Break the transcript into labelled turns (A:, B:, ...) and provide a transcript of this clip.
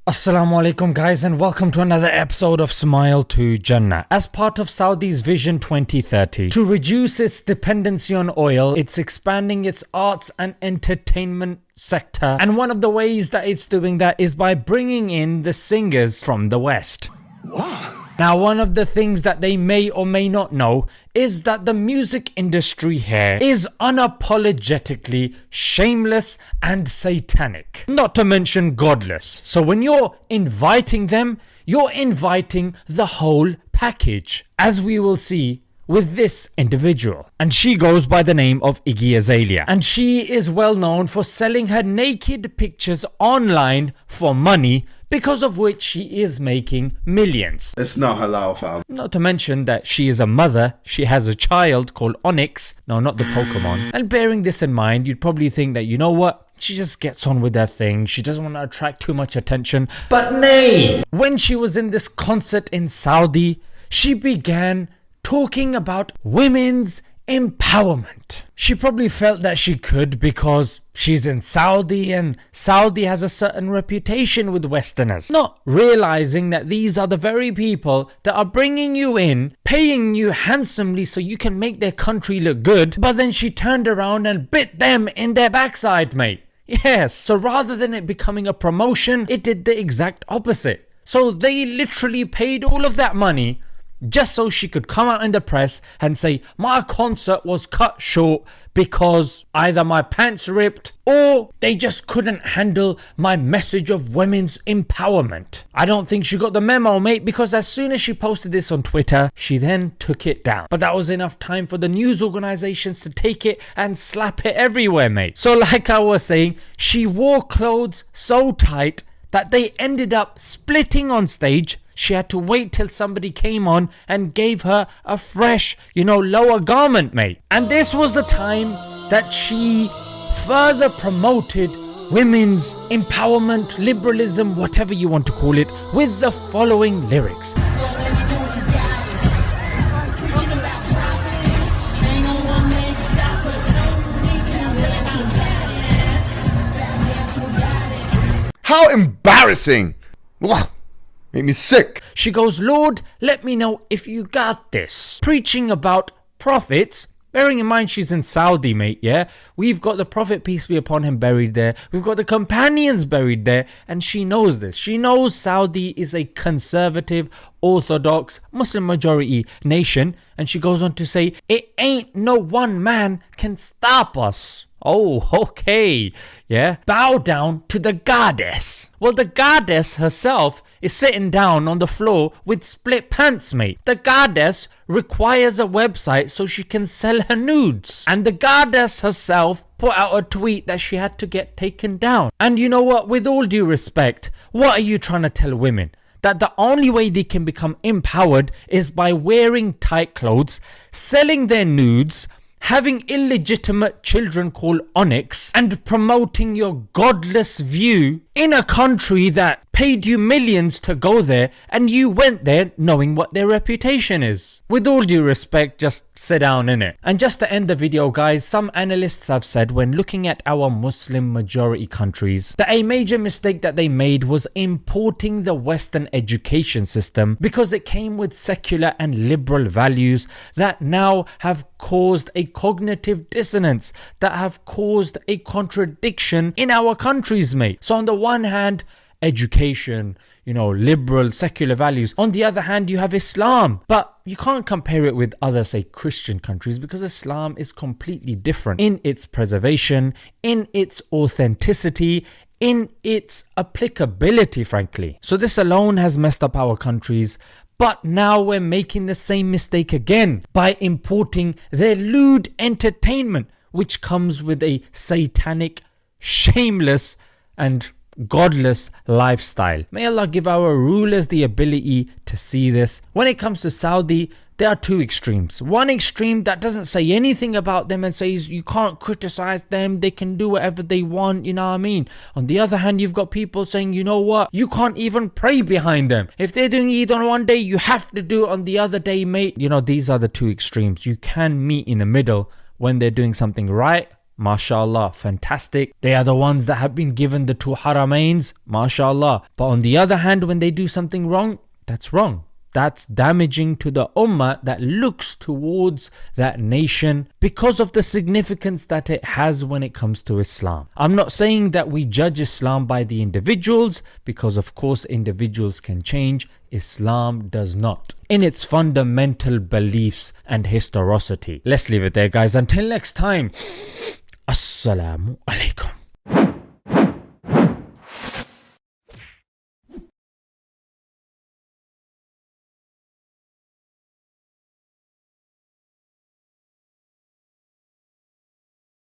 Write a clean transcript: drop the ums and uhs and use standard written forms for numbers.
A: Assalamu alaikum guys, and welcome to another episode of Smile to Jannah. As part of Saudi's Vision 2030 to reduce its dependency on oil, it's expanding its arts and entertainment sector, and one of the ways that it's doing that is by bringing in the singers from the West. Wow. Now, one of the things that they may or may not know is that the music industry here is unapologetically shameless and satanic, not to mention godless. So when you're inviting them, you're inviting the whole package, as we will see with this individual. And she goes by the name of Iggy Azalea, and she is well known for selling her naked pictures online for money, because of which she is making millions.
B: It's not halal, fam.
A: Not to mention that she is a mother. She has a child called Onyx. No, not the Pokemon. And bearing this in mind, you'd probably think that, you know what, she just gets on with her thing. She doesn't want to attract too much attention. But nay! When she was in this concert in Saudi, she began talking about women's empowerment. She probably felt that she could because she's in Saudi, and Saudi has a certain reputation with Westerners, not realizing that these are the very people that are bringing you in, paying you handsomely so you can make their country look good. But then she turned around and bit them in their backside, mate. Yes, so rather than it becoming a promotion, it did the exact opposite. So they literally paid all of that money just so she could come out in the press and say, my concert was cut short because either my pants ripped or they just couldn't handle my message of women's empowerment. I don't think she got the memo, mate, because as soon as she posted this on Twitter, she then took it down. But that was enough time for the news organizations to take it and slap it everywhere, mate. So like I was saying, she wore clothes so tight that they ended up splitting on stage. She had to wait till somebody came on and gave her a fresh, lower garment, mate. And this was the time that she further promoted women's empowerment, liberalism, whatever you want to call it, with the following lyrics.
B: How embarrassing! Ugh. Made me sick.
A: She goes, Lord, let me know if you got this. Preaching about prophets. Bearing in mind she's in Saudi, mate, yeah? We've got the Prophet, peace be upon him, buried there. We've got the companions buried there. And she knows this. She knows Saudi is a conservative, orthodox, Muslim majority nation. And she goes on to say, it ain't no one man can stop us. Oh, okay. Yeah. Bow down to the goddess. Well, the goddess herself is sitting down on the floor with split pants, mate. The goddess requires a website so she can sell her nudes. And the goddess herself put out a tweet that she had to get taken down. And you know what? With all due respect, what are you trying to tell women? That the only way they can become empowered is by wearing tight clothes, selling their nudes, having illegitimate children called Onyx, and promoting your godless view in a country that paid you millions to go there, and you went there knowing what their reputation is. With all due respect, just sit down in it. And just to end the video, guys, some analysts have said when looking at our Muslim majority countries that a major mistake that they made was importing the Western education system, because it came with secular and liberal values that now have caused a cognitive dissonance, that have caused a contradiction in our countries, mate. So on the one hand, education, liberal, secular values. On the other hand, you have Islam. But you can't compare it with other, say, Christian countries, because Islam is completely different in its preservation, in its authenticity, in its applicability, frankly. So this alone has messed up our countries. But now we're making the same mistake again by importing their lewd entertainment, which comes with a satanic, shameless, and godless lifestyle. May Allah give our rulers the ability to see this. When it comes to Saudi, there are two extremes. One extreme that doesn't say anything about them and says you can't criticize them, they can do whatever they want, you know what I mean? On the other hand, you've got people saying, you know what, you can't even pray behind them. If they're doing Eid on one day, you have to do it on the other day, mate. These are the two extremes. You can meet in the middle when they're doing something right MashaAllah, fantastic. They are the ones that have been given the 2 haramains, MashaAllah. But on the other hand, when they do something wrong, that's wrong. That's damaging to the ummah that looks towards that nation because of the significance that it has when it comes to Islam. I'm not saying that we judge Islam by the individuals, because of course individuals can change. Islam does not, in its fundamental beliefs and historicity. Let's leave it there, guys. Until next time, Assalamu alaikum.